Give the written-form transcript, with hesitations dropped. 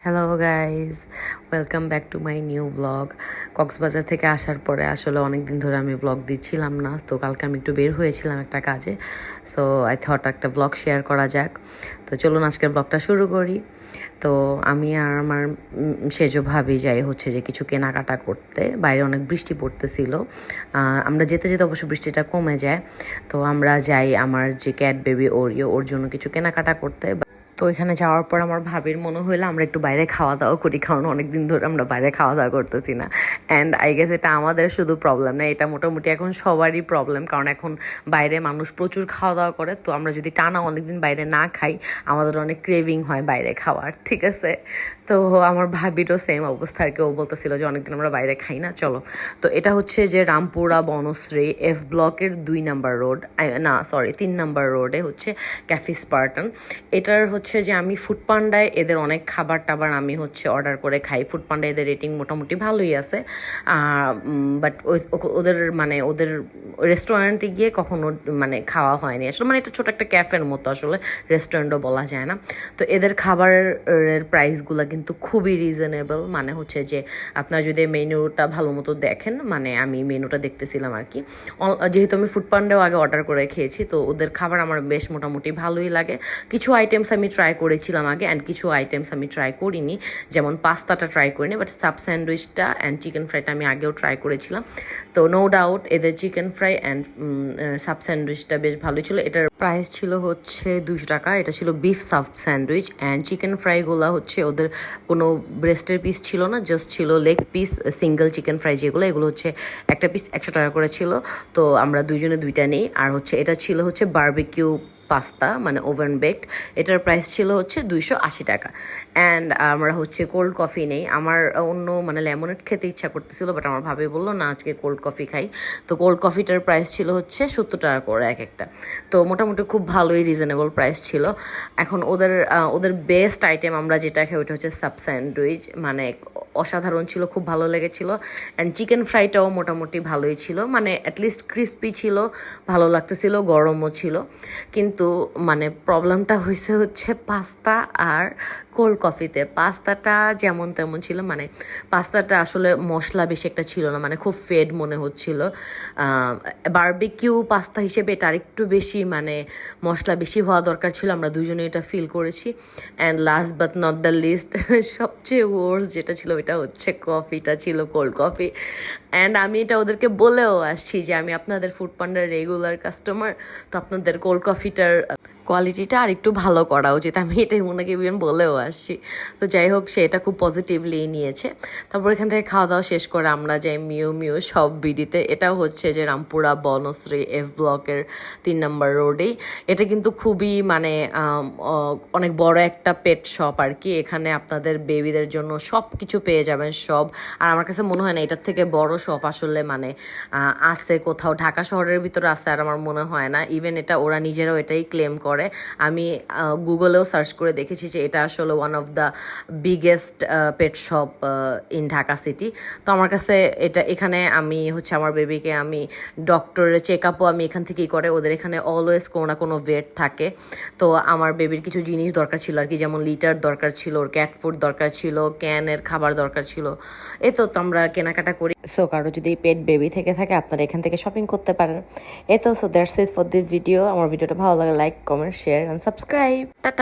Hello guys, welcome back to my new blog. Cox's Bazar থেকে আসার পরে আসলে অনেক দিন ধরে আমি ব্লগ দিচ্ছিলাম না, তো কালকে আমি একটু বের হয়েছিলাম একটা কাজে। সো আই থট একটা ব্লগ শেয়ার করা যাক। তো চলুন আজকের ব্লগটা শুরু করি। তো আমি আর আমার সেজো ভাবি যাই হচ্ছে যে কিছু কেনাকাটা করতে। বাইরে অনেক বৃষ্টি পড়তেছিল, আমরা যেতে যেতে অবশ্য বৃষ্টিটা কমে যায়। তো আমরা যাই আমার যে ক্যাট বেবি ওরিও, ওর জন্য কিছু কেনাকাটা করতে। তো এখানে যাওয়ার পর আমার ভাবির মনে হলো আমরা একটু বাইরে খাওয়া দাওয়া করি, কারণ অনেক দিন ধরে আমরা বাইরে খাওয়া দাওয়া করতেছি না। অ্যান্ড আই গেস এটা আমাদের শুধু প্রবলেম না, এটা মোটামুটি এখন সবারই প্রবলেম, কারণ এখন বাইরে মানুষ প্রচুর খাওয়া দাওয়া করে। তো আমরা যদি টানা অনেকদিন বাইরে না খাই, আমাদের অনেক ক্রেভিং হয় বাইরে খাওয়ার, ঠিক আছে? তো আমার ভাবিরও সেম অবস্থা আর কি, ও বলতেছিল যে অনেকদিন আমরা বাইরে খাই না, চলো। তো এটা হচ্ছে যে রামপুরা বনশ্রী এফ ব্লকের 2 নম্বর রোড, না সরি 3 নম্বর রোডে হচ্ছে ক্যাফে স্পার্টন। এটার হচ্ছে যে আমি ফুড পান্ডায় এদের অনেক খাবার টাবার আমি হচ্ছে অর্ডার করে খাই। ফুড পান্ডায় এদের রেটিং মোটামুটি ভালোই আছে, বাট ওদের মানে ওদের রেস্টুরেন্টে গিয়ে কখনো মানে খাওয়া হয়নি আসলে। মানে এটা ছোটো একটা ক্যাফের মতো, আসলে রেস্টুরেন্টও বলা যায় না। তো এদের খাবারের প্রাইসগুলো কিন্তু খুবই রিজনেবল। মানে হচ্ছে যে আপনার যদি মেনুটা ভালো মতো দেখেন, মানে আমি মেনুটা দেখতেছিলাম আর কি, যেহেতু আমি ফুড পান্ডাও আগে অর্ডার করে খেয়েছি, তো ওদের খাবার আমার বেশ মোটামুটি ভালোই লাগে। কিছু আইটেমস আমি ট্রাই করেছিলাম আগে, অ্যান্ড কিছু আইটেমস আমি ট্রাই করিনি, যেমন পাস্তাটা ট্রাই করিনি, বাট সাব স্যান্ডউইচটা অ্যান্ড চিকেন ফ্রাইটা আমি আগেও ট্রাই করেছিলাম। তো নো ডাউট এদের চিকেন ফ্রাই অ্যান্ড সাব স্যান্ডউইচটা বেশ ভালোই ছিল। এটার প্রাইস ছিল হচ্ছে 200 টাকা। এটা ছিল beef sub sandwich, and chicken ফ্রাইগুলো হচ্ছে ওদের কোনো ব্রেস্টের পিস ছিল না, জাস্ট ছিল leg piece, single chicken fry যেগুলো, এগুলো হচ্ছে একটা পিস 100 টাকা করে ছিল। তো আমরা দুইজনে দুইটা নিই। আর হচ্ছে এটা ছিল হচ্ছে বারবিকিউ পাস্তা, মানে ওভেন বেকড। এটার প্রাইস ছিল হচ্ছে 280 টাকা। অ্যান্ড আমরা হচ্ছে কোল্ড কফি নেই। আমার অন্য মানে লেমনেড খেতে ইচ্ছা করতেছিল, বাট আমার ভাবে বললো না আজকে কোল্ড কফি খাই। তো কোল্ড কফিটার প্রাইস ছিল হচ্ছে 70 টাকা করে এক একটা। তো মোটামুটি খুব ভালোই রিজনেবল প্রাইস ছিল। এখন ওদের বেস্ট আইটেম আমরা যেটা খাই ওটা হচ্ছে সাব স্যান্ডউইচ, মানে অসাধারণ ছিল, খুব ভালো লেগেছিলো। অ্যান্ড চিকেন ফ্রাইটাও মোটামুটি ভালোই ছিল, মানে অ্যাটলিস্ট ক্রিস্পি ছিল, ভালো লাগতেছিল, গরমও ছিল। কিন্তু মানে প্রবলেমটা হয়েছে হচ্ছে পাস্তা আর কোল্ড কফিতে। পাস্তাটা যেমন তেমন ছিল, মানে পাস্তাটা আসলে মশলা বেশি একটা ছিল না, মানে খুব ফেড মনে হচ্ছিল। বারবিকিউ পাস্তা হিসেবে এটা আরেকটু বেশি মানে মশলা বেশি হওয়া দরকার ছিল, আমরা দুজনে এটা ফিল করেছি। And last but not the least, সবচেয়ে ওয়ার্স যেটা ছিল ওইটা হচ্ছে কফিটা ছিল, কোল্ড কফি। অ্যান্ড আমি এটা ওদেরকে বলেও আসছি যে আমি আপনাদের ফুড পান্ডার রেগুলার কাস্টমার, তো আপনাদের কোল্ড কফিটার কোয়ালিটিটা আর একটু ভালো করা উচিত, আমি এটাই ওনাকে ইভেন বলেও আসছি। তো যাই হোক, সে এটা খুব পজিটিভলি নিয়েছে। তারপর এখান থেকে খাওয়া দাওয়া শেষ করে আমরা যাই মিউ মিউ সব বিডিতে। এটাও হচ্ছে যে রামপুরা বনশ্রী এফ ব্লকের 3 নম্বর রোডেই। এটা কিন্তু খুবই মানে অনেক বড় একটা পেট শপ আর কি। এখানে আপনাদের বেবিদের জন্য সব কিছু পেয়ে যাবেন, সব। আর আমার কাছে মনে হয় না এটার থেকে বড় শপ আসলে মানে আছে কোথাও, ঢাকা শহরের ভিতরে আছে, আর আমার মনে হয় না। ইভেন এটা ওরা নিজেরাও এটাই ক্লেম করে। আমি গুগলেও সার্চ করে দেখেছি যে এটা আসলে one of the biggest pet shop in Dhaka city. তো আমার কাছে এখানে আমি হচ্ছে আমার বেবিকে আমি ডক্টরের চেক আপও আমি এখান থেকেই করে। ওদের এখানে অলওয়েজ কোনো না কোনো ভেট থাকে। তো আমার বেবির কিছু জিনিস দরকার ছিল আর কি, যেমন লিটার দরকার ছিল, ওর ক্যাট ফুড দরকার ছিল, ক্যানের খাবার দরকার ছিল। তো আমরা কেনাকাটা করি। সো কারো যদি পেট বেবি থেকে থাকে আপনারা এখান থেকে শপিং করতে পারেন। So that's it for this video. আমার ভিডিওটা ভালো লাগে like, comment, share and subscribe. Tata.